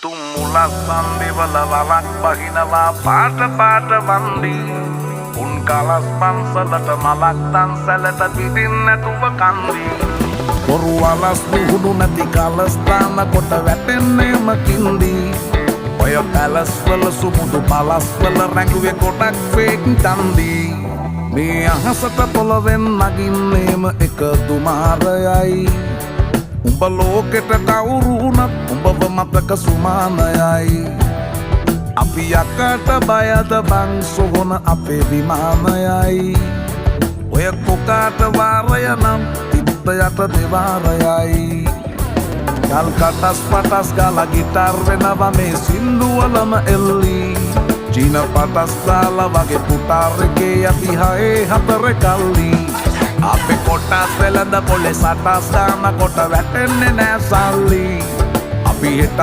තුම්මුලස් සම්බිවල වලක් බහිනවා පාට පාට වන්දි උන් කලස් පන්සලට මලක් තන්සලට පිටින් නැතුව කන්දි බොරු වලස් නිහුණු නැති කලස්ථාන කොට වැටෙන්නේම කින්දි ඔය පැලස් වල සුමුදු පලස් වල රැඟුවේ කොටක් ෆේක් තන්දි මේ අහසට පොළවෙන් නගින්නේම එක දුමාරයයි උඹ ලෝකෙට කවුරු වුණත් උඹව මතක සුමානයයි අපි යකට බයද බං සොහොන අපේ විමානයයි ඔය කොකාට වාරය නම් තිත්ත යට දෙවාරයයි ගල් කටස් පටස් ගාලා ගිටාර් වෙනවා මේ සින්දුවලම එල්ලි චීන පටස් දාලා වගේ පුටාර් එකේ යටි හයේ හතර කල්ලි අපේ කොටස් වෙලඳ පොලේ සටස් දාන කොට වැටෙන්නේ නෑ සල්ලි අපි හිටත්